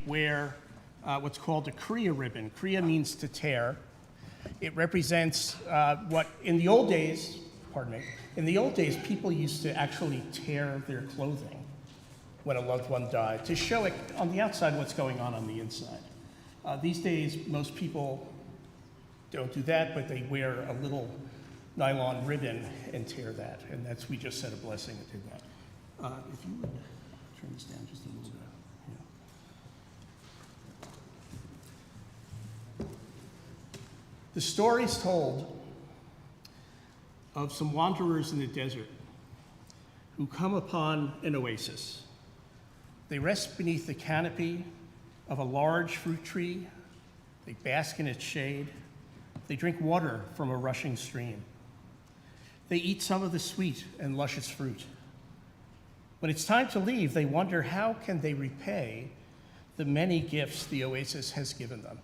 wear what's called a kriya ribbon. Kriya means to tear. It represents what in the old days, people used to actually tear their clothing when a loved one died to show it on the outside what's going on the inside. These days, most people don't do that, but they wear a little nylon ribbon and tear that, and we just said a blessing to do that. If you would turn this down just a little bit. Yeah. The story's told of some wanderers in the desert who come upon an oasis. They rest beneath the canopy of a large fruit tree. They bask in its shade. They drink water from a rushing stream. They eat some of the sweet and luscious fruit. When it's time to leave, they wonder how can they repay the many gifts the oasis has given them.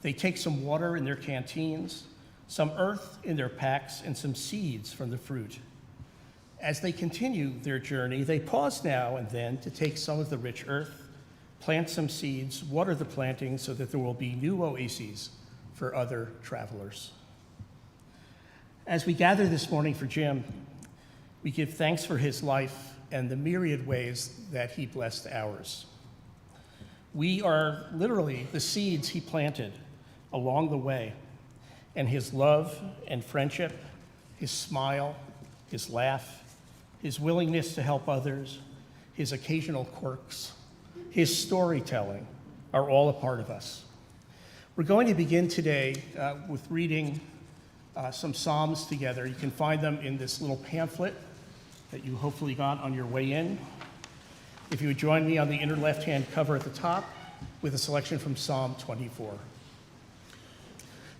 They take some water in their canteens, some earth in their packs, and some seeds from the fruit. As they continue their journey, they pause now and then to take some of the rich earth, plant some seeds, water the plantings so that there will be new oases for other travelers. As we gather this morning for Jim, we give thanks for his life and the myriad ways that he blessed ours. We are literally the seeds he planted along the way, and his love and friendship, his smile, his laugh, his willingness to help others, his occasional quirks, his storytelling are all a part of us. We're going to begin today with reading some Psalms together. You can find them in this little pamphlet that you hopefully got on your way in. If you would join me on the inner left-hand cover at the top with a selection from Psalm 24.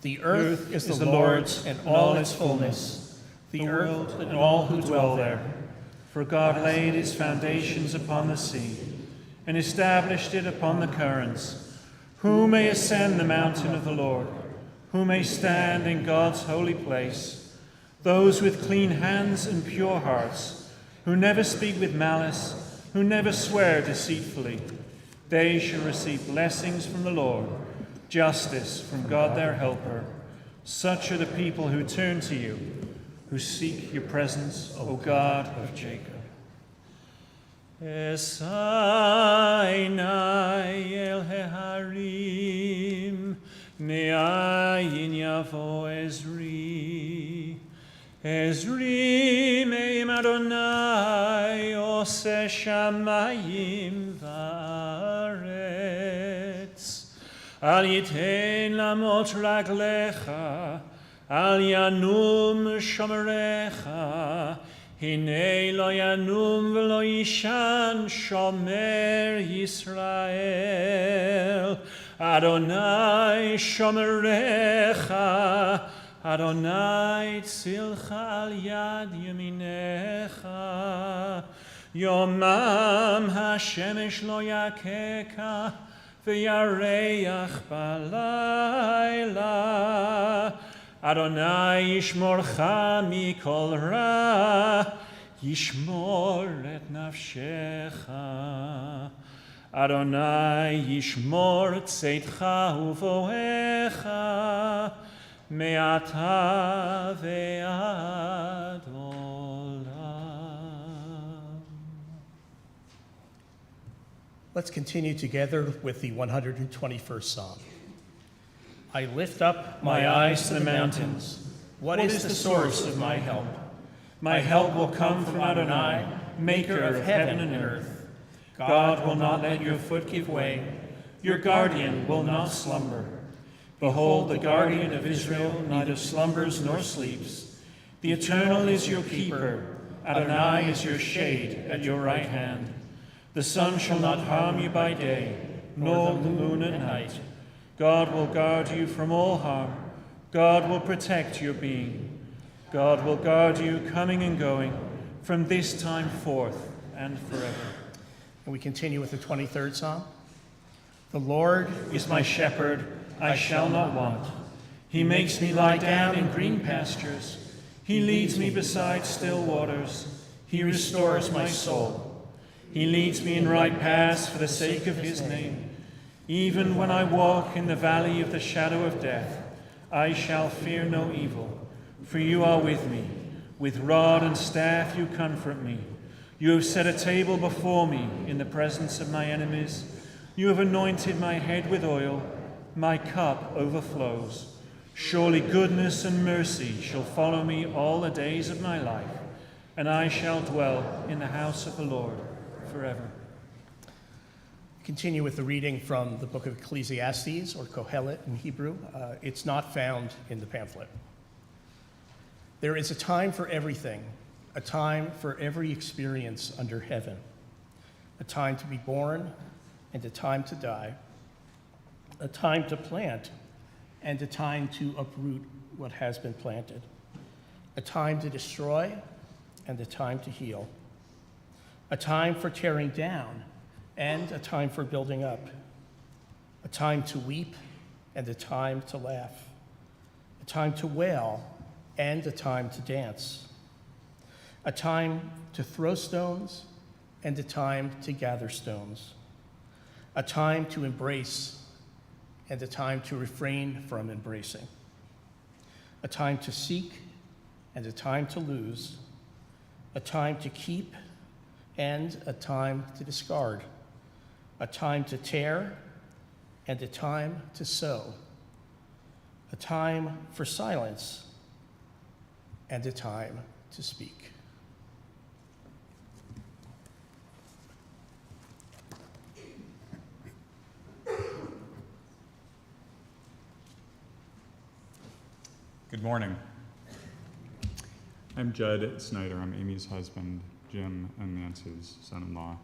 The earth is the Lord's and all its fullness, the earth and all who dwell there. For God laid his foundations upon the sea and established it upon the currents. Who may ascend the mountain of the Lord? Who may stand in God's holy place? Those with clean hands and pure hearts, who never speak with malice, who never swear deceitfully. They shall receive blessings from the Lord, justice from God their helper. Such are the people who turn to you, who seek your presence, O God of Jacob. Esainai el heharim, me'ayin yavo Ezri. Ezri me'im Adonai, ose shamayim va'aretz. Al yiten lamot raglecha, al yanum shomerecha, hine lo yanum v'lo yishan shomer Yisrael. Adonai shomerecha, Adonai tzilcha al yad yaminecha. Yomam hashemesh lo yakeka, v'yareach balayla. Adonai yishmorcha mikol ra, yishmor et nafshecha. Adonai yishmor tzeitcha uvoecha, me'ata ve'ad olam. Let's continue together with the 121st Psalm. I lift up my eyes to the mountains. What is the source of my help? My help will come from Adonai, maker of heaven and earth. God will not let your foot give way. Your guardian will not slumber. Behold, the guardian of Israel neither slumbers nor sleeps. The Eternal is your keeper. Adonai is your shade at your right hand. The sun shall not harm you by day, nor the moon at night. God will guard you from all harm. God will protect your being. God will guard you coming and going from this time forth and forever. And we continue with the 23rd Psalm. The Lord is my shepherd, I shall not want. He makes me lie down in green pastures. He leads me beside still waters. He restores my soul. He leads me in right paths for the sake of his name. Even when I walk in the valley of the shadow of death, I shall fear no evil, for you are with me. With rod and staff you comfort me. You have set a table before me in the presence of my enemies. You have anointed my head with oil. My cup overflows. Surely goodness and mercy shall follow me all the days of my life, and I shall dwell in the house of the Lord forever. Continue with the reading from the book of Ecclesiastes, or Kohelet in Hebrew. It's not found in the pamphlet. There is a time for everything, a time for every experience under heaven, a time to be born and a time to die, a time to plant and a time to uproot what has been planted, a time to destroy and a time to heal, a time for tearing down and a time for building up, a time to weep and a time to laugh, a time to wail and a time to dance, a time to throw stones and a time to gather stones, a time to embrace and a time to refrain from embracing, a time to seek and a time to lose, a time to keep and a time to discard, a time to tear and a time to sow, a time for silence and a time to speak. Good morning. I'm Judd Snyder. I'm Amy's husband, Jim, and Nancy's son-in-law.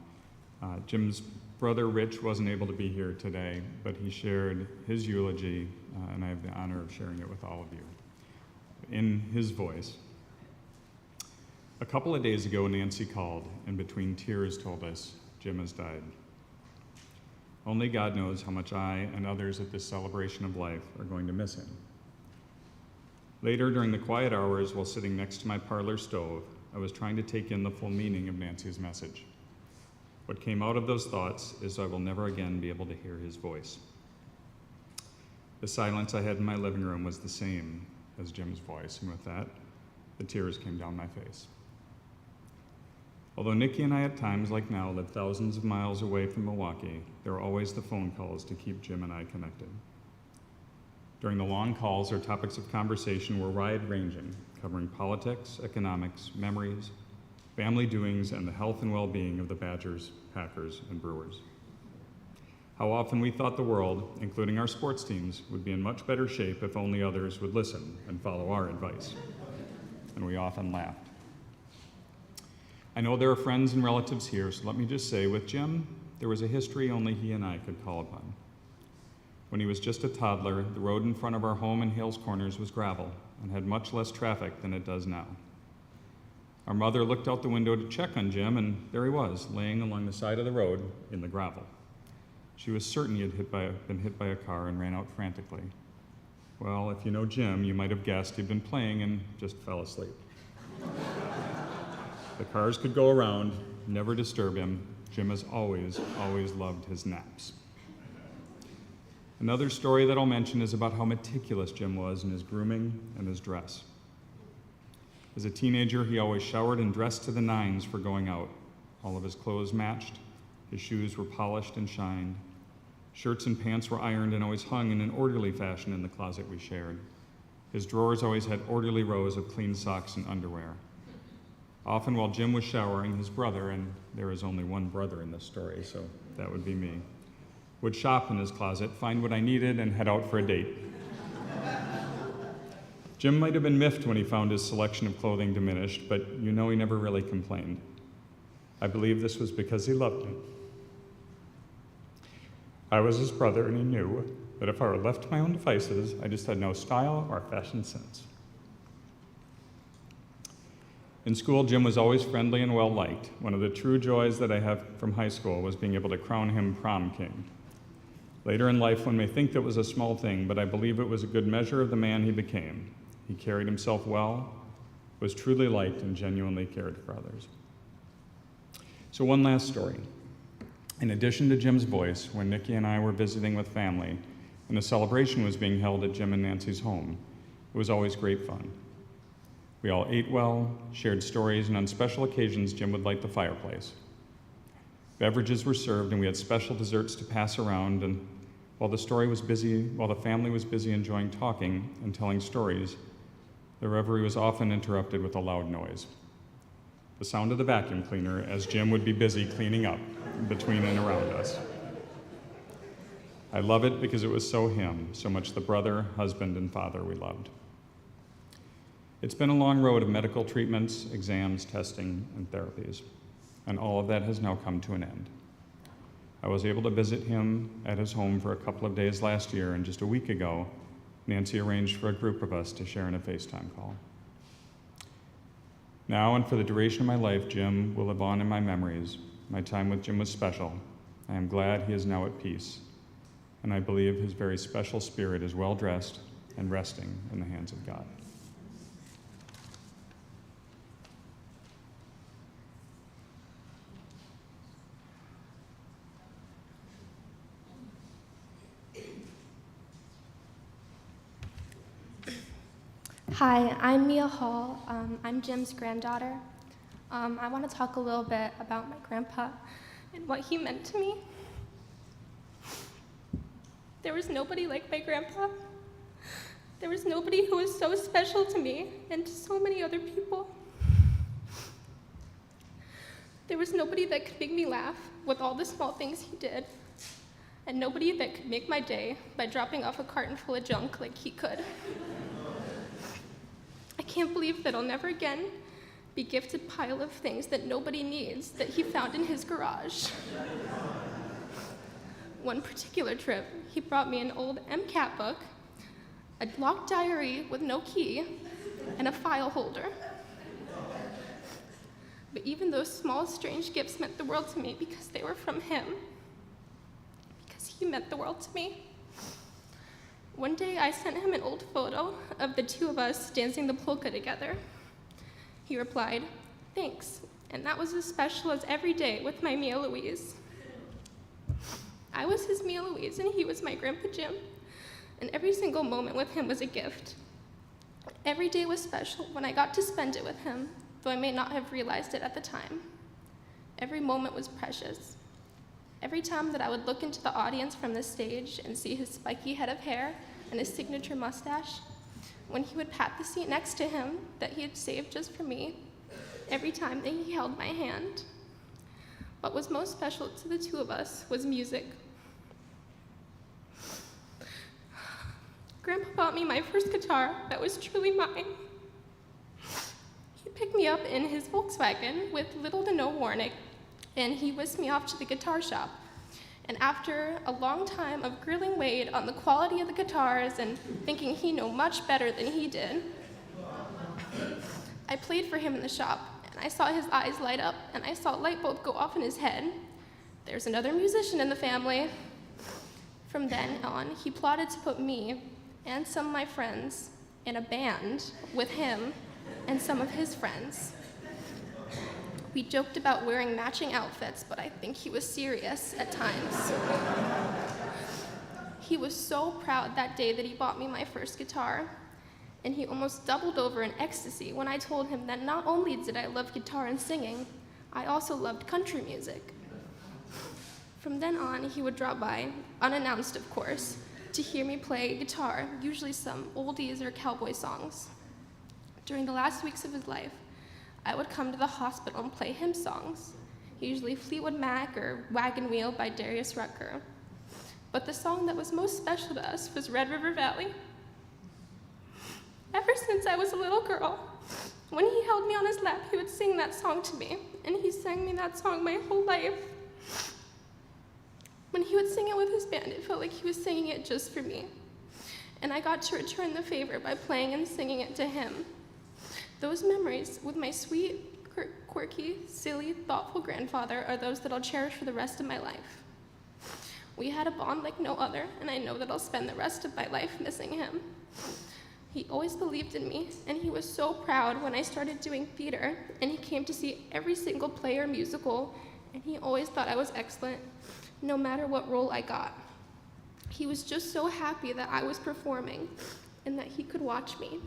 Jim's brother, Rich, wasn't able to be here today, but he shared his eulogy, and I have the honor of sharing it with all of you. In his voice. A couple of days ago, Nancy called and between tears told us Jim has died. Only God knows how much I and others at this celebration of life are going to miss him. Later, during the quiet hours while sitting next to my parlor stove, I was trying to take in the full meaning of Nancy's message. What came out of those thoughts is I will never again be able to hear his voice. The silence I had in my living room was the same as Jim's voice, and with that, the tears came down my face. Although Nikki and I at times like now live thousands of miles away from Milwaukee, there are always the phone calls to keep Jim and I connected. During the long calls, our topics of conversation were wide-ranging, covering politics, economics, memories, family doings, and the health and well-being of the Badgers, Packers, and Brewers. How often we thought the world, including our sports teams, would be in much better shape if only others would listen and follow our advice. And we often laughed. I know there are friends and relatives here, so let me just say, with Jim, there was a history only he and I could call upon. When he was just a toddler, the road in front of our home in Hales Corners was gravel and had much less traffic than it does now. Our mother looked out the window to check on Jim, and there he was, laying along the side of the road in the gravel. She was certain he had been hit by a car and ran out frantically. Well, if you know Jim, you might have guessed he'd been playing and just fell asleep. The cars could go around, never disturb him. Jim has always loved his naps. Another story that I'll mention is about how meticulous Jim was in his grooming and his dress. As a teenager, he always showered and dressed to the nines for going out. All of his clothes matched, his shoes were polished and shined. Shirts and pants were ironed and always hung in an orderly fashion in the closet we shared. His drawers always had orderly rows of clean socks and underwear. Often while Jim was showering, his brother, and there is only one brother in this story, so that would be me, would shop in his closet, find what I needed, and head out for a date. Jim might have been miffed when he found his selection of clothing diminished, but you know he never really complained. I believe this was because he loved me. I was his brother, and he knew that if I were left to my own devices, I just had no style or fashion sense. In school, Jim was always friendly and well-liked. One of the true joys that I have from high school was being able to crown him prom king. Later in life, one may think that was a small thing, but I believe it was a good measure of the man he became. He carried himself well, was truly liked, and genuinely cared for others. So one last story. In addition to Jim's voice, when Nikki and I were visiting with family and a celebration was being held at Jim and Nancy's home, it was always great fun. We all ate well, shared stories, and on special occasions, Jim would light the fireplace. Beverages were served, and we had special desserts to pass around, and while the family was busy enjoying talking and telling stories, the reverie was often interrupted with a loud noise. The sound of the vacuum cleaner as Jim would be busy cleaning up between and around us. I love it because it was so him, so much the brother, husband, and father we loved. It's been a long road of medical treatments, exams, testing, and therapies, and all of that has now come to an end. I was able to visit him at his home for a couple of days last year, and just a week ago, Nancy arranged for a group of us to share in a FaceTime call. Now and for the duration of my life, Jim will live on in my memories. My time with Jim was special. I am glad he is now at peace, and I believe his very special spirit is well-dressed and resting in the hands of God. Hi, I'm Mia Hall. I'm Jim's granddaughter. I want to talk a little bit about my grandpa and what he meant to me. There was nobody like my grandpa. There was nobody who was so special to me and to so many other people. There was nobody that could make me laugh with all the small things he did, and nobody that could make my day by dropping off a carton full of junk like he could. I can't believe that I'll never again be gifted a pile of things that nobody needs that he found in his garage. One particular trip, he brought me an old MCAT book, a locked diary with no key, and a file holder. But even those small, strange gifts meant the world to me because they were from him, because he meant the world to me. One day, I sent him an old photo of the two of us dancing the polka together. He replied, "Thanks," and that was as special as every day with my Mia Louise. I was his Mia Louise, and he was my Grandpa Jim, and every single moment with him was a gift. Every day was special when I got to spend it with him, though I may not have realized it at the time. Every moment was precious. Every time that I would look into the audience from the stage and see his spiky head of hair and his signature mustache, when he would pat the seat next to him that he had saved just for me, every time that he held my hand. What was most special to the two of us was music. Grandpa bought me my first guitar that was truly mine. He picked me up in his Volkswagen with little to no warning, and he whisked me off to the guitar shop. And after a long time of grilling Wade on the quality of the guitars and thinking he knew much better than he did, I played for him in the shop, and I saw his eyes light up, and I saw a light bulb go off in his head. There's another musician in the family. From then on, he plotted to put me and some of my friends in a band with him and some of his friends. We joked about wearing matching outfits, but I think he was serious at times. He was so proud that day that he bought me my first guitar, and he almost doubled over in ecstasy when I told him that not only did I love guitar and singing, I also loved country music. From then on, he would drop by, unannounced of course, to hear me play guitar, usually some oldies or cowboy songs. During the last weeks of his life, I would come to the hospital and play him songs, usually Fleetwood Mac or Wagon Wheel by Darius Rucker. But the song that was most special to us was Red River Valley. Ever since I was a little girl, when he held me on his lap, he would sing that song to me, and he sang me that song my whole life. When he would sing it with his band, it felt like he was singing it just for me, and I got to return the favor by playing and singing it to him. Those memories with my sweet, quirky, silly, thoughtful grandfather are those that I'll cherish for the rest of my life. We had a bond like no other, and I know that I'll spend the rest of my life missing him. He always believed in me, and he was so proud when I started doing theater, and he came to see every single play or musical and he always thought I was excellent, no matter what role I got. He was just so happy that I was performing and that he could watch me.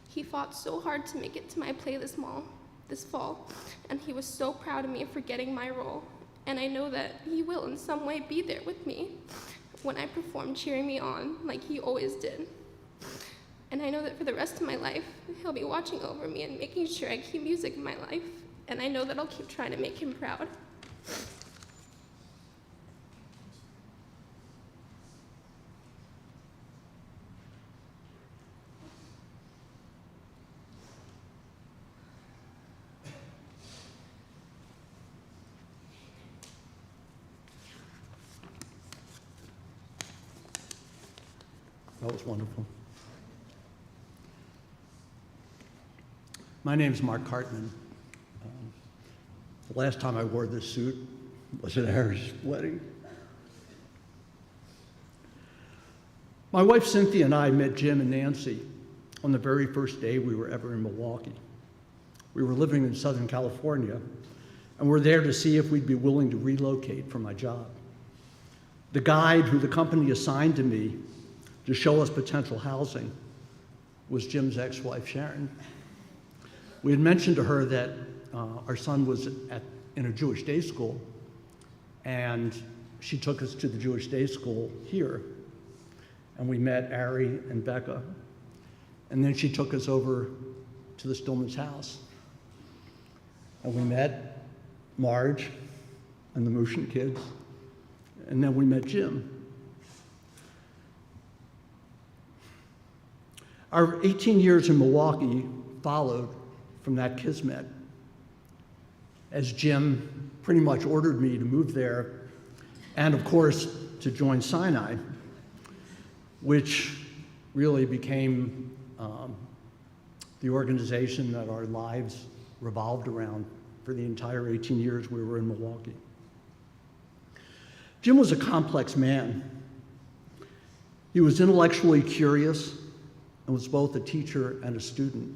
He fought so hard to make it to my play this fall, and he was so proud of me for getting my role, and I know that he will in some way be there with me when I perform, cheering me on like he always did. And I know that for the rest of my life, he'll be watching over me and making sure I keep music in my life, and I know that I'll keep trying to make him proud. That was wonderful. My name's Mark Hartman. The last time I wore this suit was at Harry's wedding. My wife Cynthia and I met Jim and Nancy on the very first day we were ever in Milwaukee. We were living in Southern California and were there to see if we'd be willing to relocate for my job. The guide who the company assigned to me to show us potential housing was Jim's ex-wife, Sharon. We had mentioned to her that our son was in a Jewish day school, and she took us to the Jewish day school here, and we met Ari and Becca, and then she took us over to the Stillman's house, and we met Marge and the Mushin kids, and then we met Jim. Our 18 years in Milwaukee followed from that kismet, as Jim pretty much ordered me to move there, and of course to join Sinai, which really became the organization that our lives revolved around for the entire 18 years we were in Milwaukee. Jim was a complex man. He was intellectually curious and was both a teacher and a student.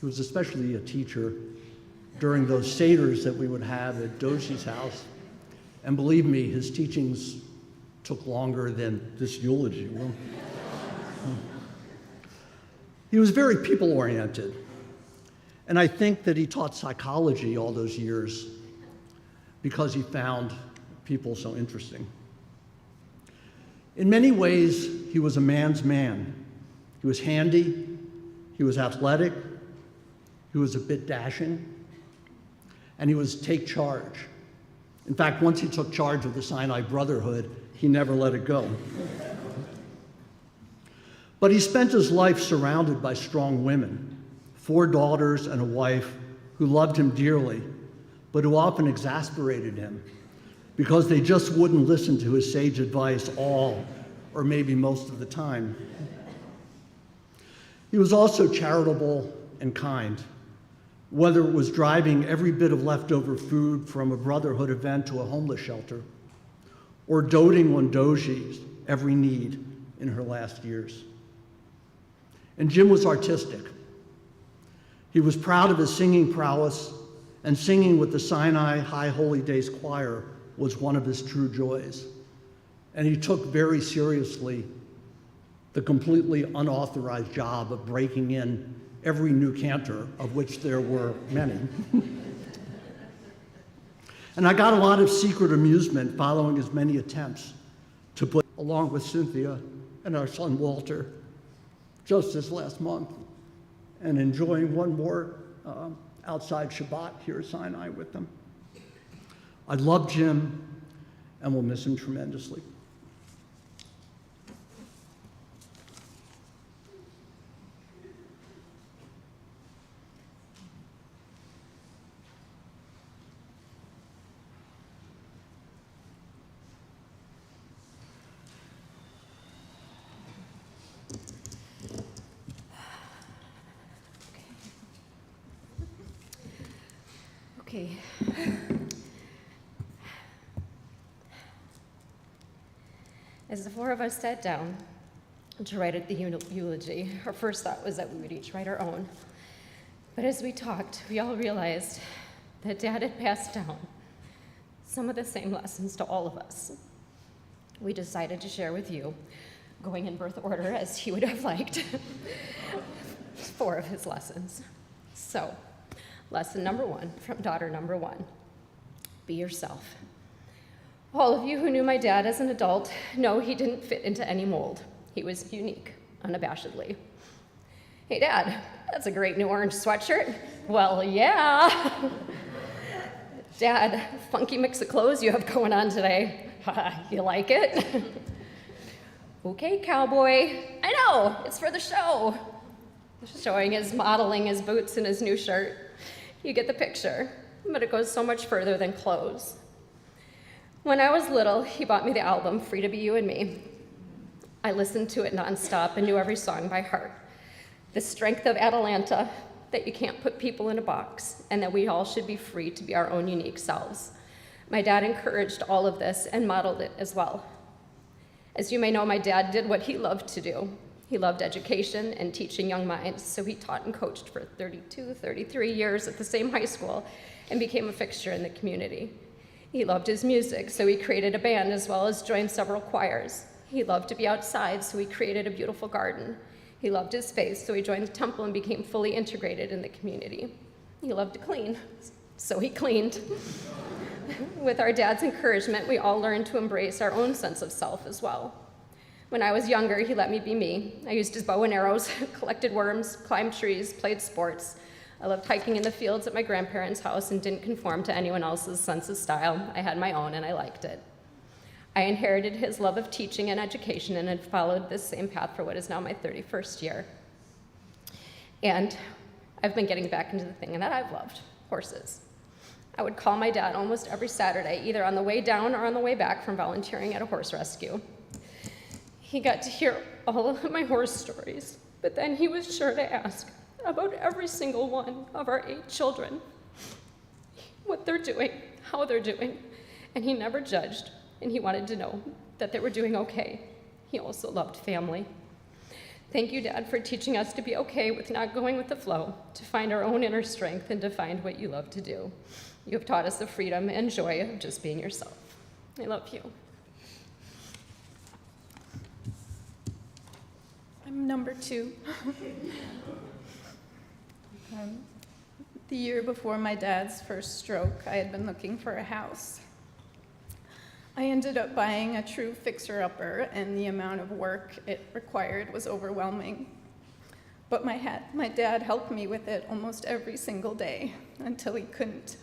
He was especially a teacher during those seders that we would have at Doji's house. And believe me, his teachings took longer than this eulogy will. He was very people-oriented. And I think that he taught psychology all those years because he found people so interesting. In many ways, he was a man's man. He was handy, he was athletic, he was a bit dashing, and he was take charge. In fact, once he took charge of the Sinai Brotherhood, he never let it go. But he spent his life surrounded by strong women, 4 daughters and a wife who loved him dearly, but who often exasperated him because they just wouldn't listen to his sage advice all, or maybe most of the time. He was also charitable and kind, whether it was driving every bit of leftover food from a Brotherhood event to a homeless shelter, or doting on Doji's every need in her last years. And Jim was artistic. He was proud of his singing prowess, and singing with the Sinai High Holy Days Choir was one of his true joys. And he took very seriously the completely unauthorized job of breaking in every new cantor, of which there were many. And I got a lot of secret amusement following his many attempts to put, along with Cynthia and our son Walter, just this last month, and enjoying one more outside Shabbat here at Sinai with them. I love Jim and will miss him tremendously. Okay. As the 4 of us sat down to write the eulogy, our first thought was that we would each write our own. But as we talked, we all realized that Dad had passed down some of the same lessons to all of us. We decided to share with you, going in birth order as he would have liked, 4 of his lessons. So, lesson number 1 from daughter number 1, be yourself. All of you who knew my dad as an adult know he didn't fit into any mold. He was unique, unabashedly. Hey, Dad, that's a great new orange sweatshirt. Well, yeah. Dad, funky mix of clothes you have going on today. You like it? Okay, cowboy. I know, it's for the show. Showing his modeling his boots and his new shirt. You get the picture, but it goes so much further than clothes. When I was little, he bought me the album Free to Be You and Me. I listened to it nonstop and knew every song by heart. The strength of Atalanta, that you can't put people in a box, and that we all should be free to be our own unique selves. My dad encouraged all of this and modeled it as well. As you may know, my dad did what he loved to do. He loved education and teaching young minds, so he taught and coached for 33 years at the same high school and became a fixture in the community. He loved his music, so he created a band as well as joined several choirs. He loved to be outside, so he created a beautiful garden. He loved his faith, so he joined the temple and became fully integrated in the community. He loved to clean, so he cleaned. With our dad's encouragement, we all learned to embrace our own sense of self as well. When I was younger, he let me be me. I used his bow and arrows, collected worms, climbed trees, played sports. I loved hiking in the fields at my grandparents' house and didn't conform to anyone else's sense of style. I had my own and I liked it. I inherited his love of teaching and education and had followed this same path for what is now my 31st year. And I've been getting back into the thing that I've loved, horses. I would call my dad almost every Saturday, either on the way down or on the way back from volunteering at a horse rescue. He got to hear all of my horse stories, but then he was sure to ask about every single one of our 8 children, what they're doing, how they're doing, and he never judged, and he wanted to know that they were doing okay. He also loved family. Thank you, Dad, for teaching us to be okay with not going with the flow, to find our own inner strength, and to find what you love to do. You have taught us the freedom and joy of just being yourself. I love you. I'm number 2. The year before my dad's first stroke, I had been looking for a house. I ended up buying a true fixer-upper, and the amount of work it required was overwhelming. But my dad helped me with it almost every single day until he couldn't.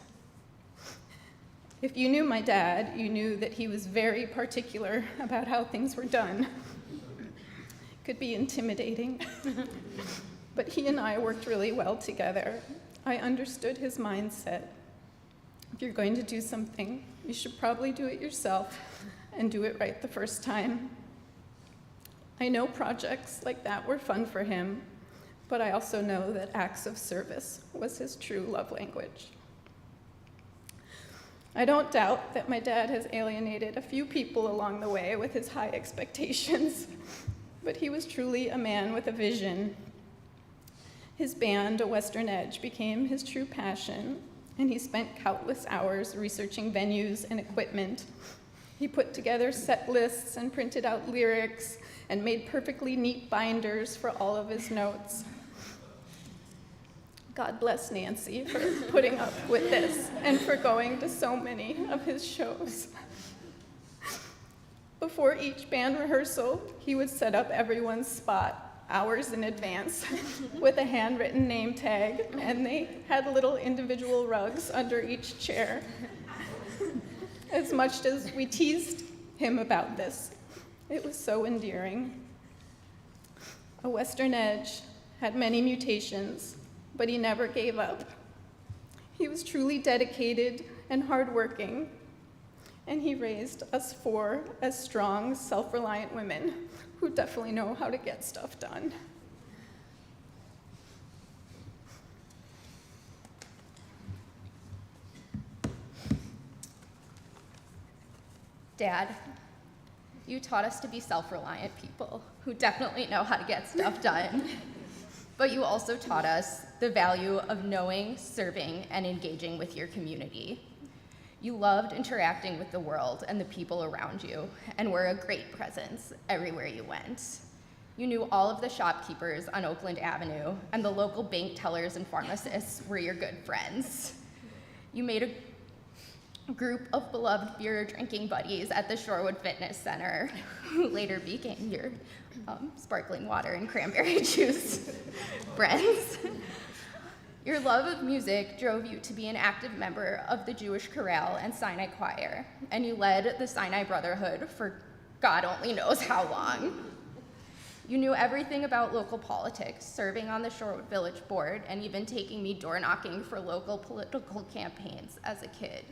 If you knew my dad, you knew that he was very particular about how things were done. It could be intimidating, but he and I worked really well together. I understood his mindset. If you're going to do something, you should probably do it yourself and do it right the first time. I know projects like that were fun for him, but I also know that acts of service was his true love language. I don't doubt that my dad has alienated a few people along the way with his high expectations, but he was truly a man with a vision. His band, A Western Edge, became his true passion, and he spent countless hours researching venues and equipment. He put together set lists and printed out lyrics and made perfectly neat binders for all of his notes. God bless Nancy for putting up with this and for going to so many of his shows. Before each band rehearsal, he would set up everyone's spot hours in advance with a handwritten name tag, and they had little individual rugs under each chair. As much as we teased him about this, it was so endearing. A Western Edge had many mutations, but he never gave up. He was truly dedicated and hardworking, and he raised us 4 as strong, self-reliant women who definitely know how to get stuff done. Dad, you taught us to be self-reliant people who definitely know how to get stuff done. But you also taught us the value of knowing, serving, and engaging with your community. You loved interacting with the world and the people around you, and were a great presence everywhere you went. You knew all of the shopkeepers on Oakland Avenue, and the local bank tellers and pharmacists were your good friends. You made a group of beloved beer drinking buddies at the Shorewood Fitness Center, who later became your sparkling water and cranberry juice friends. Your love of music drove you to be an active member of the Jewish Chorale and Sinai Choir, and you led the Sinai Brotherhood for God only knows how long. You knew everything about local politics, serving on the Shorewood Village Board, and even taking me door knocking for local political campaigns as a kid.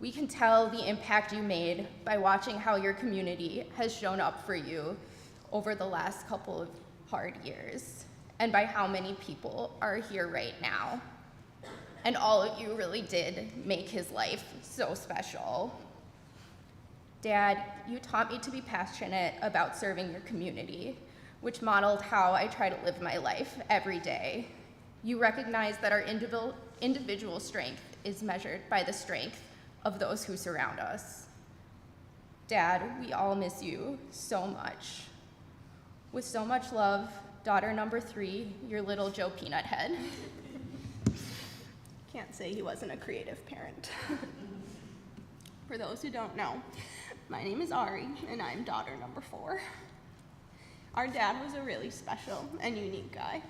We can tell the impact you made by watching how your community has shown up for you over the last couple of hard years, and by how many people are here right now. And all of you really did make his life so special. Dad, you taught me to be passionate about serving your community, which modeled how I try to live my life every day. You recognize that our individual strength is measured by the strength of those who surround us. Dad, we all miss you so much. With so much love, daughter number 3, your little Joe Peanut Head. Can't say he wasn't a creative parent. For those who don't know, my name is Ari, and I'm daughter number 4. Our dad was a really special and unique guy.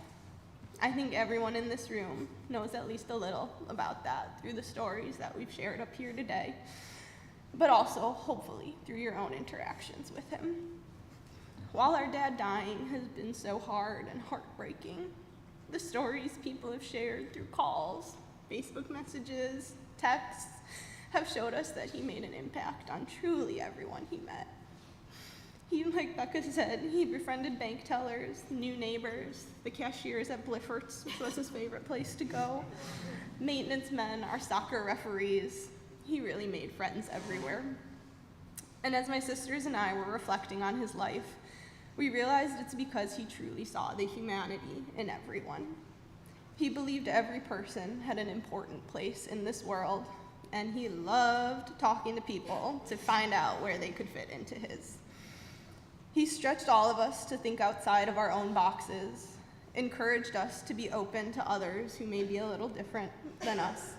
I think everyone in this room knows at least a little about that through the stories that we've shared up here today, but also, hopefully, through your own interactions with him. While our dad dying has been so hard and heartbreaking, the stories people have shared through calls, Facebook messages, texts, have showed us that he made an impact on truly everyone he met. He, like Becca said, he befriended bank tellers, new neighbors, the cashiers at Bliffert's, which was his favorite place to go, maintenance men, our soccer referees. He really made friends everywhere. And as my sisters and I were reflecting on his life, we realized it's because he truly saw the humanity in everyone. He believed every person had an important place in this world, and he loved talking to people to find out where they could fit into his. He stretched all of us to think outside of our own boxes, encouraged us to be open to others who may be a little different than us,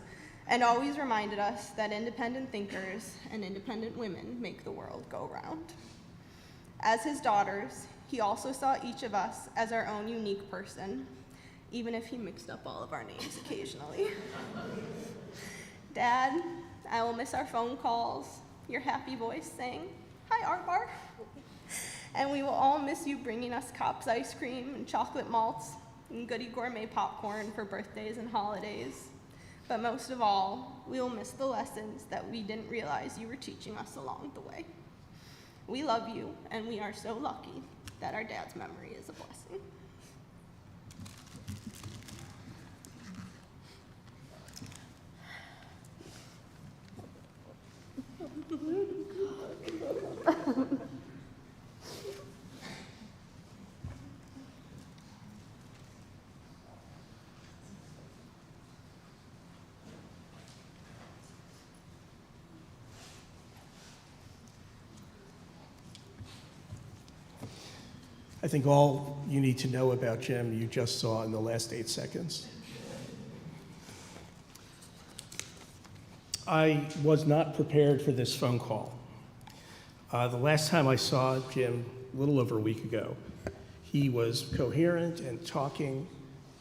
and always reminded us that independent thinkers and independent women make the world go round. As his daughters, he also saw each of us as our own unique person, even if he mixed up all of our names occasionally. Dad, I will miss our phone calls, your happy voice saying, "Hi, Arbar." And we will all miss you bringing us Cops ice cream and chocolate malts and Goody Gourmet popcorn for birthdays and holidays. But most of all, we will miss the lessons that we didn't realize you were teaching us along the way. We love you, and we are so lucky that our dad's memory is a blessing. I think all you need to know about Jim you just saw in the last 8 seconds. I was not prepared for this phone call. The last time I saw Jim, a little over a week ago, he was coherent and talking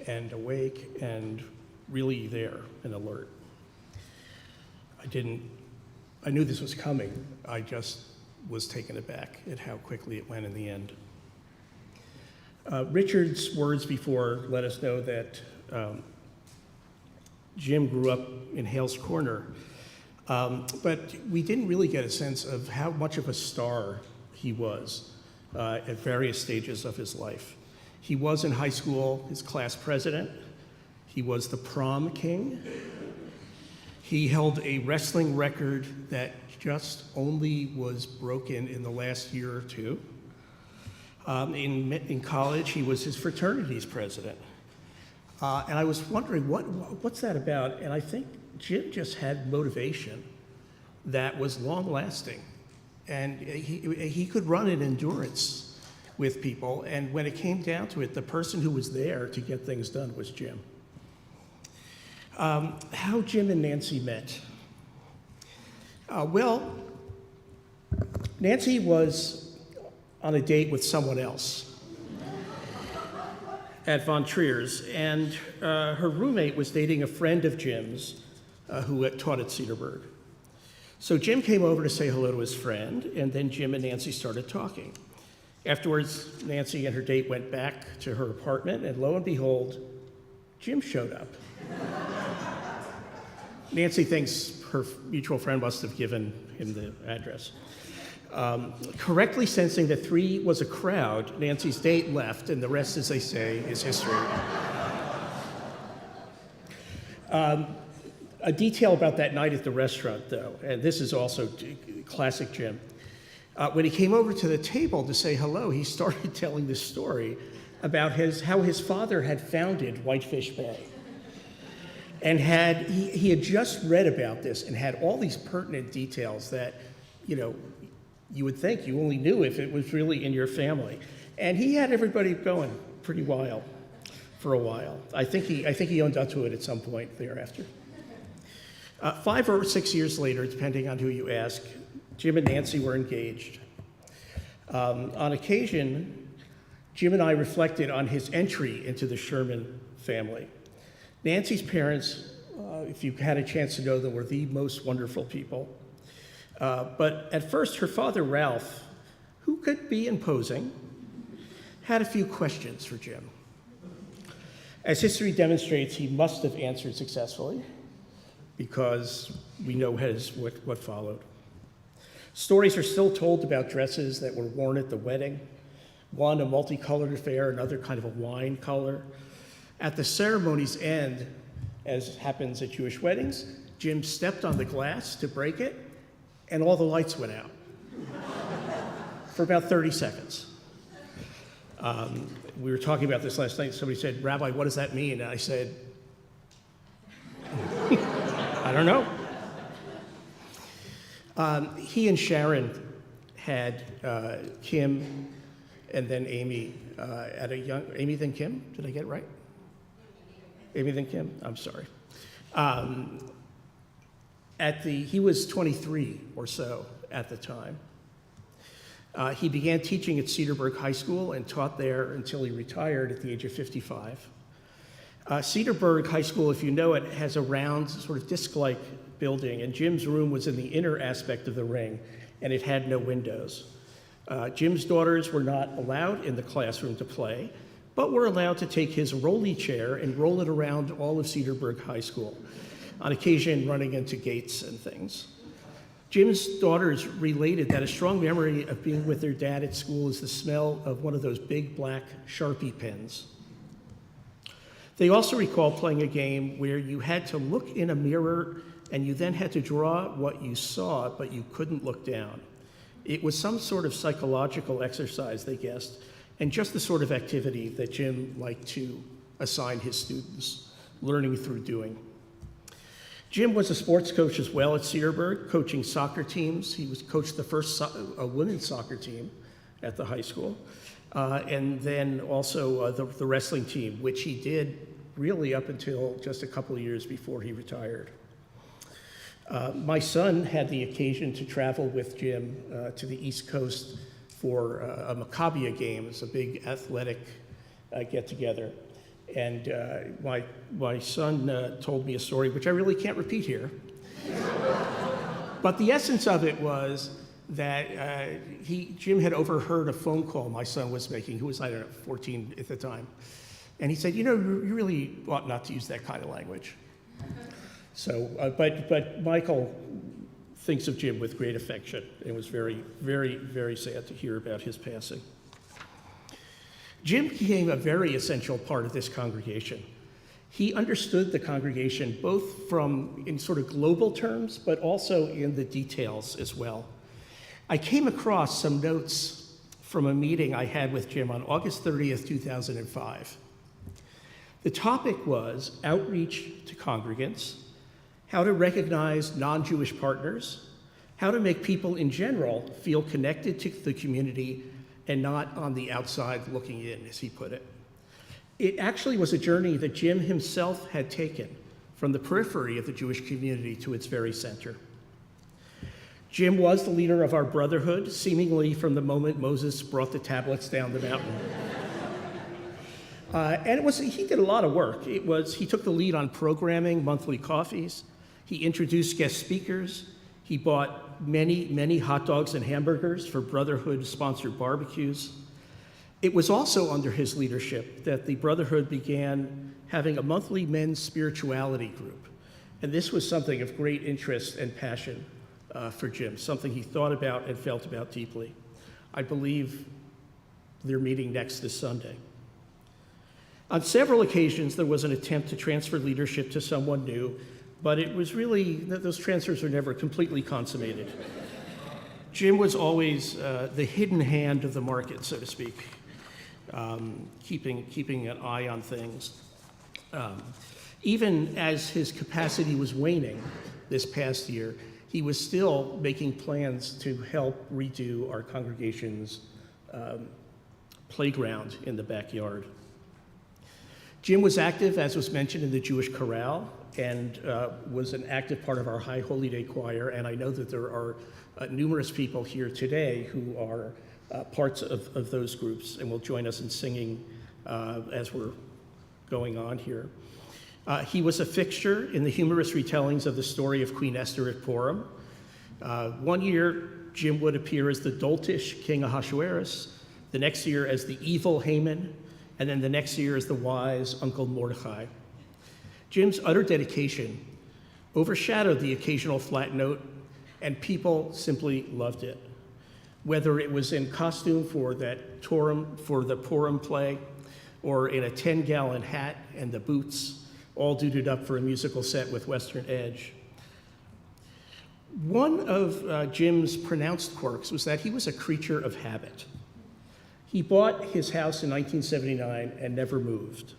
and awake and really there and alert. I knew this was coming. I just was taken aback at how quickly it went in the end. Richard's words before let us know that Jim grew up in Hales Corner, but we didn't really get a sense of how much of a star he was at various stages of his life. He was in high school his class president. He was the prom king. He held a wrestling record that just only was broken in the last year or two. In college, he was his fraternity's president. And I was wondering, what's that about? And I think Jim just had motivation that was long-lasting. And he could run an endurance with people. And when it came down to it, the person who was there to get things done was Jim. How Jim and Nancy met. Well, Nancy was on a date with someone else at Von Trier's, and her roommate was dating a friend of Jim's who had taught at Cedarburg. So Jim came over to say hello to his friend, and then Jim and Nancy started talking. Afterwards, Nancy and her date went back to her apartment, and lo and behold, Jim showed up. Nancy thinks her mutual friend must have given him the address. Correctly sensing that 3 was a crowd, Nancy's date left, and the rest, as they say, is history. A detail about that night at the restaurant, though, and this is also classic Jim. When he came over to the table to say hello, he started telling this story about how his father had founded Whitefish Bay. And he had just read about this and had all these pertinent details that, you would think you only knew if it was really in your family. And he had everybody going pretty wild for a while. I think he owned up to it at some point thereafter. 5 or 6 years later, depending on who you ask, Jim and Nancy were engaged. On occasion, Jim and I reflected on his entry into the Sherman family. Nancy's parents, if you had a chance to know them, were the most wonderful people. But at first, her father, Ralph, who could be imposing, had a few questions for Jim. As history demonstrates, he must have answered successfully, because we know what followed. Stories are still told about dresses that were worn at the wedding, one a multicolored affair, another kind of a wine color. At the ceremony's end, as happens at Jewish weddings, Jim stepped on the glass to break it, and all the lights went out for about 30 seconds. We were talking about this last night. Somebody said, "Rabbi, what does that mean?" And I said, I don't know. He and Sharon had Kim and then Amy Amy then Kim? Did I get it right? Amy then Kim? I'm sorry. He was 23 or so at the time. He began teaching at Cedarburg High School and taught there until he retired at the age of 55. Cedarburg High School, if you know it, has a round, sort of disc-like building, and Jim's room was in the inner aspect of the ring, and it had no windows. Jim's daughters were not allowed in the classroom to play, but were allowed to take his rolly chair and roll it around all of Cedarburg High School, on occasion running into gates and things. Jim's daughters related that a strong memory of being with their dad at school is the smell of one of those big black Sharpie pens. They also recall playing a game where you had to look in a mirror and you then had to draw what you saw, but you couldn't look down. It was some sort of psychological exercise, they guessed, and just the sort of activity that Jim liked to assign his students, learning through doing. Jim was a sports coach as well at Cedarburg, coaching soccer teams. He coached the first women's soccer team at the high school, and then also the wrestling team, which he did really up until just a couple of years before he retired. My son had the occasion to travel with Jim to the East Coast for a Maccabia Games, a big athletic get-together. And my son told me a story, which I really can't repeat here. But the essence of it was that Jim had overheard a phone call my son was making, who was, 14 at the time. And he said, you really ought not to use that kind of language. So, but Michael thinks of Jim with great affection. It was very, very, very sad to hear about his passing. Jim became a very essential part of this congregation. He understood the congregation both in sort of global terms, but also in the details as well. I came across some notes from a meeting I had with Jim on August 30th, 2005. The topic was outreach to congregants, how to recognize non-Jewish partners, how to make people in general feel connected to the community and not on the outside looking in, as he put it. It actually was a journey that Jim himself had taken from the periphery of the Jewish community to its very center. Jim was the leader of our brotherhood, seemingly from the moment Moses brought the tablets down the mountain. And he did a lot of work. He took the lead on programming monthly coffees. He introduced guest speakers. He bought many, many hot dogs and hamburgers for Brotherhood-sponsored barbecues. It was also under his leadership that the Brotherhood began having a monthly men's spirituality group. And this was something of great interest and passion for Jim, something he thought about and felt about deeply. I believe they're meeting next this Sunday. On several occasions, there was an attempt to transfer leadership to someone new, but it was really, those transfers were never completely consummated. Jim was always the hidden hand of the market, so to speak, keeping an eye on things. Even as his capacity was waning this past year, he was still making plans to help redo our congregation's playground in the backyard. Jim was active, as was mentioned, in the Jewish chorale and was an active part of our High Holy Day choir, and I know that there are numerous people here today who are parts of those groups and will join us in singing as we're going on here. He was a fixture in the humorous retellings of the story of Queen Esther at Purim. One year, Jim would appear as the doltish King Ahasuerus, the next year as the evil Haman, and then the next year as the wise Uncle Mordecai. Jim's utter dedication overshadowed the occasional flat note, and people simply loved it. Whether it was in costume for the Purim play, or in a 10-gallon hat and the boots, all duded up for a musical set with Western Edge. One of Jim's pronounced quirks was that he was a creature of habit. He bought his house in 1979 and never moved.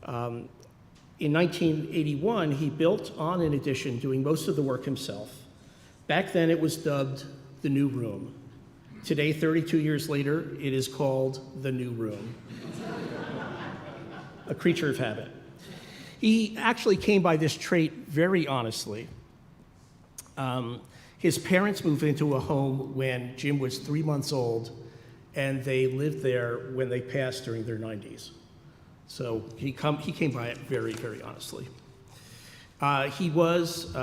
In 1981, he built on an addition, doing most of the work himself. Back then, it was dubbed the New Room. Today, 32 years later, it is called the New Room. A creature of habit. He actually came by this trait very honestly. His parents moved into a home when Jim was 3 months old, and they lived there when they passed during their 90s. So he came by it very, very honestly. He was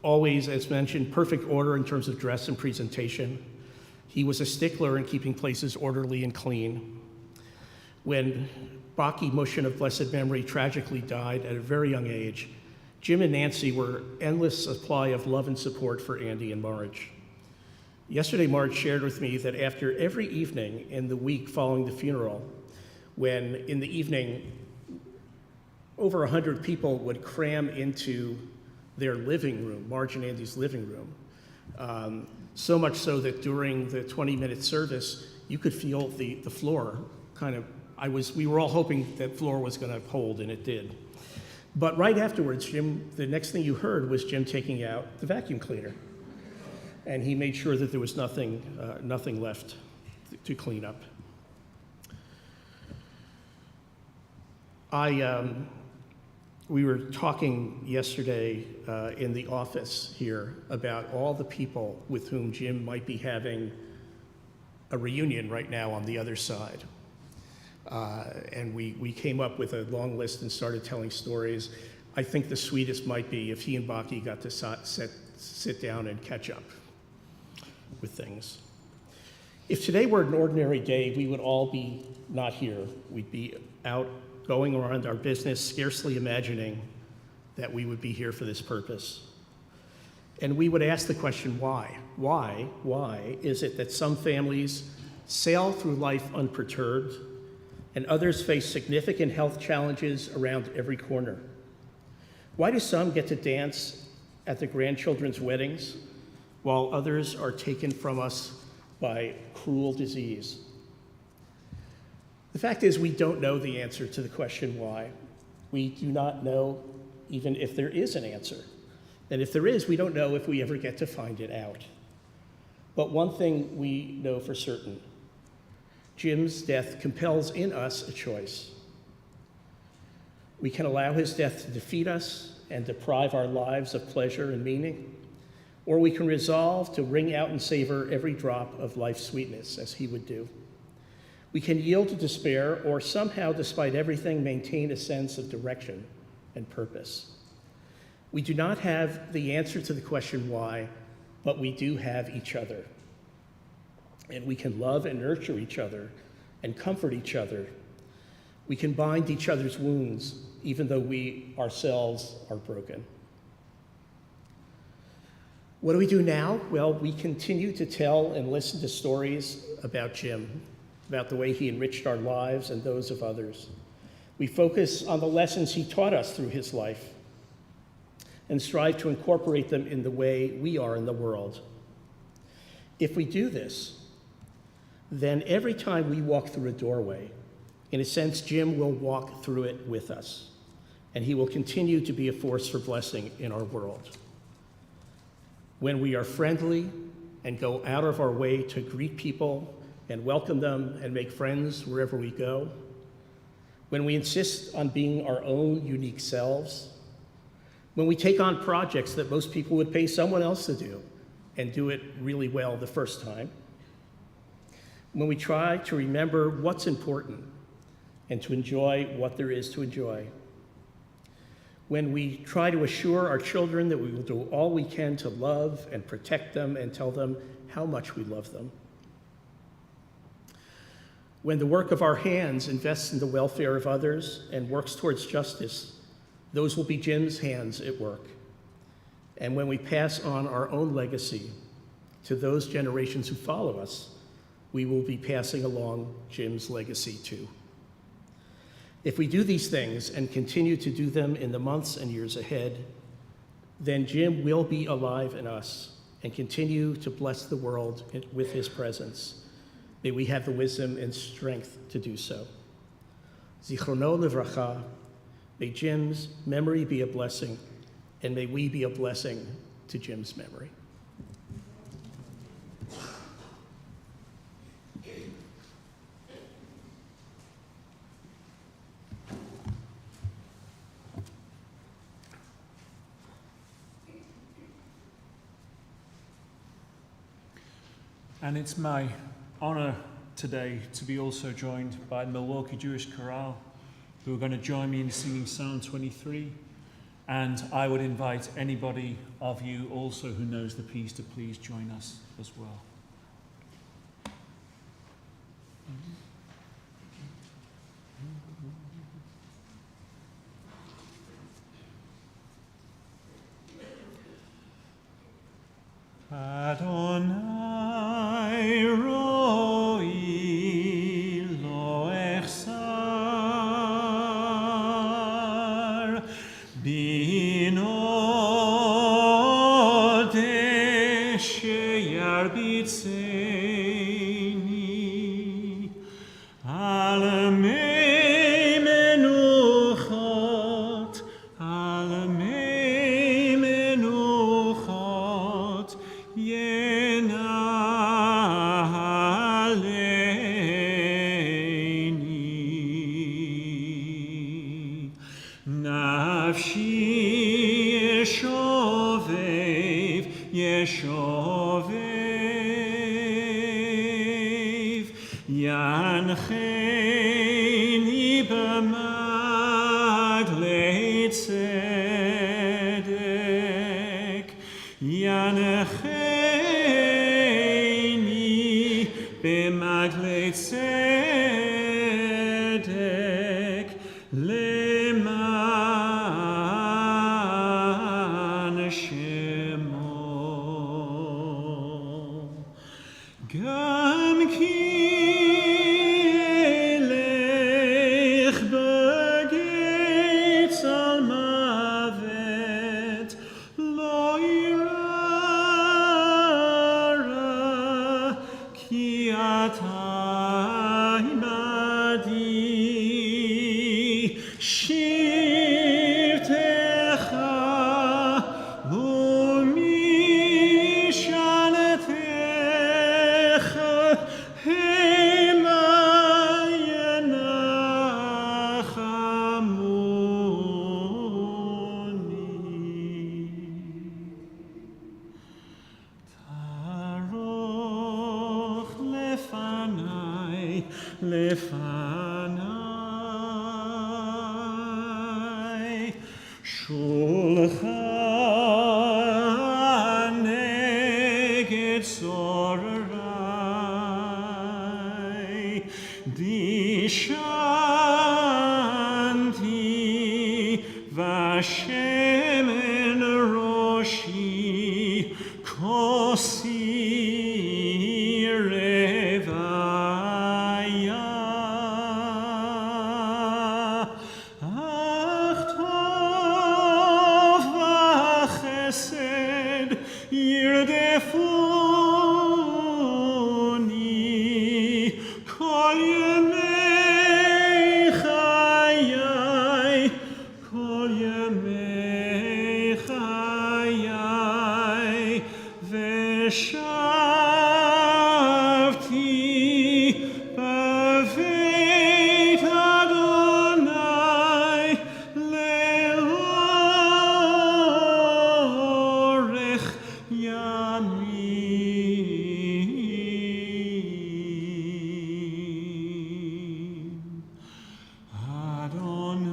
always, as mentioned, perfect order in terms of dress and presentation. He was a stickler in keeping places orderly and clean. When Baki Mushin of blessed memory tragically died at a very young age, Jim and Nancy were endless supply of love and support for Andy and Marge. Yesterday, Marge shared with me that after every evening in the week following the funeral, when in the evening over 100 people would cram into their living room, Marge and Andy's living room, so much so that during the 20-minute service, you could feel the floor kind of, we were all hoping that floor was going to hold, and it did. But right afterwards, the next thing you heard was Jim taking out the vacuum cleaner. And he made sure that there was nothing left to clean up. We were talking yesterday in the office here about all the people with whom Jim might be having a reunion right now on the other side. And we came up with a long list and started telling stories. I think the sweetest might be if he and Baki got to sit down and catch up with things. If today were an ordinary day, we would all be not here. We'd be out going around our business, scarcely imagining that we would be here for this purpose. And we would ask the question, why? Why is it that some families sail through life unperturbed and others face significant health challenges around every corner? Why do some get to dance at the grandchildren's weddings while others are taken from us by cruel disease? The fact is, we don't know the answer to the question why. We do not know even if there is an answer. And if there is, we don't know if we ever get to find it out. But one thing we know for certain: Jim's death compels in us a choice. We can allow his death to defeat us and deprive our lives of pleasure and meaning, or we can resolve to wring out and savor every drop of life's sweetness, as he would do. We can yield to despair, or somehow, despite everything, maintain a sense of direction and purpose. We do not have the answer to the question why, but we do have each other. And we can love and nurture each other and comfort each other. We can bind each other's wounds, even though we ourselves are broken. What do we do now? Well, we continue to tell and listen to stories about Jim, about the way he enriched our lives and those of others. We focus on the lessons he taught us through his life and strive to incorporate them in the way we are in the world. If we do this, then every time we walk through a doorway, in a sense, Jim will walk through it with us, and he will continue to be a force for blessing in our world. When we are friendly and go out of our way to greet people and welcome them and make friends wherever we go, when we insist on being our own unique selves, when we take on projects that most people would pay someone else to do and do it really well the first time, when we try to remember what's important and to enjoy what there is to enjoy, when we try to assure our children that we will do all we can to love and protect them and tell them how much we love them, when the work of our hands invests in the welfare of others and works towards justice, those will be Jim's hands at work. And when we pass on our own legacy to those generations who follow us, we will be passing along Jim's legacy too. If we do these things and continue to do them in the months and years ahead, then Jim will be alive in us and continue to bless the world with his presence. May we have the wisdom and strength to do so. Zichrono livracha. May Jim's memory be a blessing, and may we be a blessing to Jim's memory. And it's my honor today to be also joined by the Milwaukee Jewish Chorale, who are going to join me in singing Psalm 23. And I would invite anybody of you also who knows the piece to please join us as well. Adonai roi lo echsar bino sheyarbitzeini alamei menuchot Nafshi yeshovev, yancheni b'maglei tzedek, yancheni b'maglei tzedek, leman shemo. Gam ki elech b'geit al mavet lo irara ki ata imadi לפניי, שולחן נגד צורריי, דישנתי ושמן ראשי, כוסי רוויה. אך טוב וחסד ירדפוני כל ימי חיי, כל ימי חיי, ושבתי בבית אדוני לאורך ימים. אדוני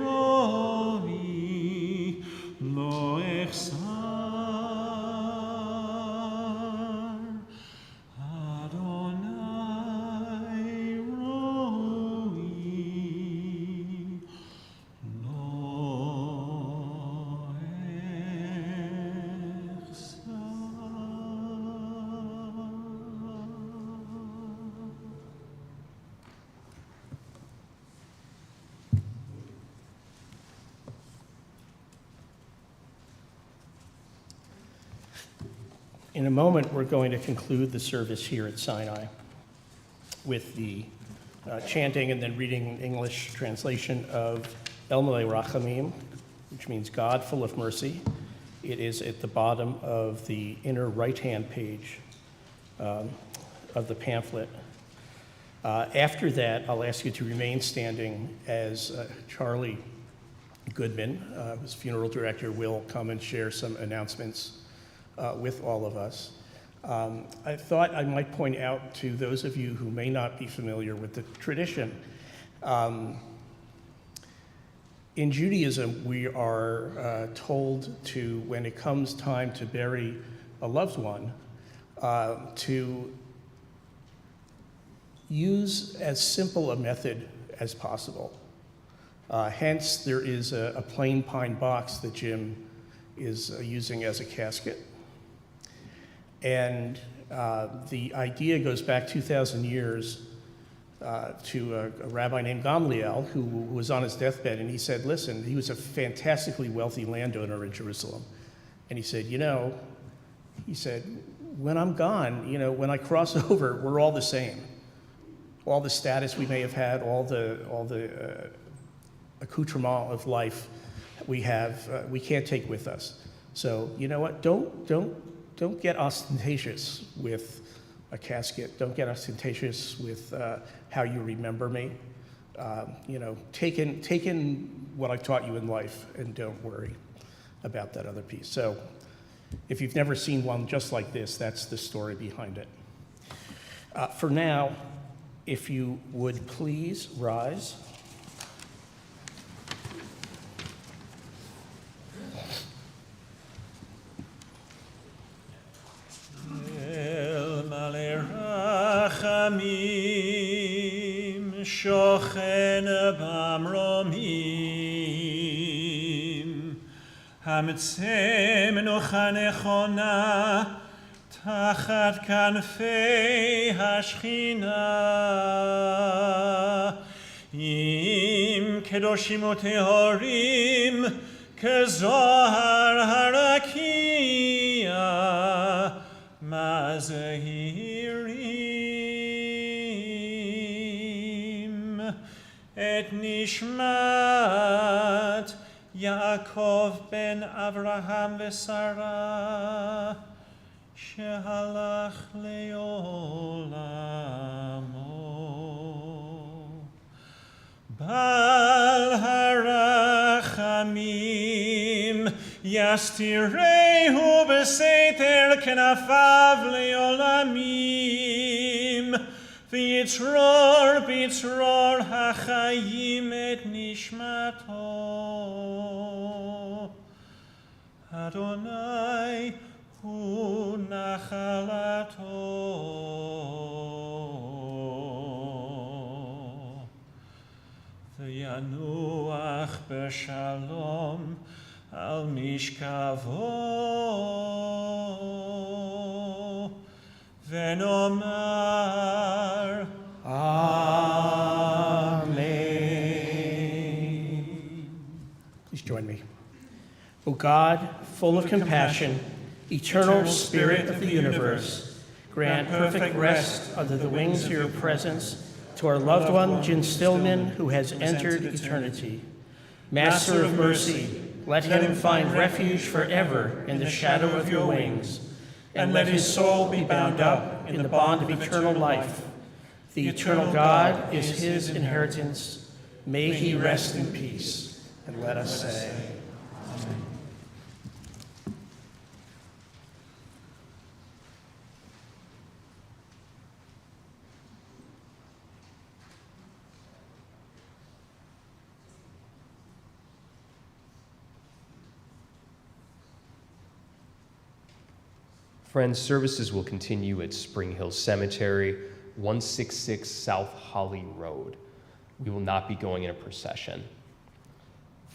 רואי לא אחסר, אדוני רואי לא אחסר. In a moment, we're going to conclude the service here at Sinai with the chanting and then reading an English translation of El Malei Rachamim, which means God full of mercy. It is at the bottom of the inner right-hand page of the pamphlet. After that, I'll ask you to remain standing as Charlie Goodman, whose funeral director, will come and share some announcements with all of us. I thought I might point out to those of you who may not be familiar with the tradition. In Judaism, we are told to, when it comes time to bury a loved one, to use as simple a method as possible. Hence, there is a plain pine box that Jim is using as a casket. And the idea goes back 2,000 years to a rabbi named Gamliel, who was on his deathbed, and he said, listen, he was a fantastically wealthy landowner in Jerusalem. And he said, when I'm gone, when I cross over, we're all the same. All the status we may have had, all the accoutrement of life we have, we can't take with us. So, you know what, don't get ostentatious with a casket. Don't get ostentatious with how you remember me. Take in what I taught you in life and don't worry about that other piece. So if you've never seen one just like this, that's the story behind it. For now, if you would please rise. רחמים שוכן במרומים, המצא מנוחה נכונה תחת כנפי השכינה. אם קדושים וטהורים כזוהר הרקיע, מה זהירים את נשמת יעקב בן אברהם ושרה שהלך לעולמו. בעל הרחמים יסתירהו בסתר כנפיו לעולמים, ויצרור בצרור החיים את נשמתו. אדוני הוא נחלתו. וינוח בשלום על משכבו, ונאמר Amen. Please join me. O God, full of compassion, eternal Spirit of the universe, grant perfect rest under the wings of your presence to our loved one, Jim Stillman, who has entered eternity. Master of mercy, let him find refuge forever in the shadow of your wings, and let his soul be bound up in the bond of eternal life. The eternal God is his inheritance. May he rest in peace. And let us say, Amen. Friends, services will continue at Spring Hill Cemetery, 166 South Holly Road. We will not be going in a procession.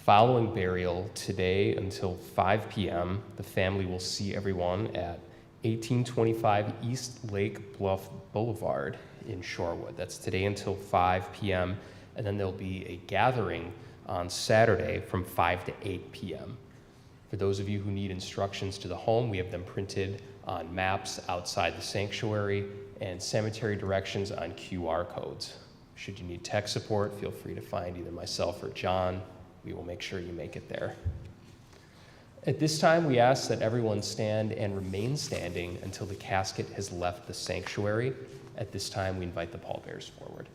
Following burial today until 5 p.m., the family will see everyone at 1825 East Lake Bluff Boulevard in Shorewood. That's today until 5 p.m., and then there'll be a gathering on Saturday from 5 to 8 p.m. For those of you who need instructions to the home, we have them printed on maps outside the sanctuary and cemetery directions on QR codes. Should you need tech support, feel free to find either myself or John. We will make sure you make it there. At this time, we ask that everyone stand and remain standing until the casket has left the sanctuary. At this time, we invite the pallbearers forward.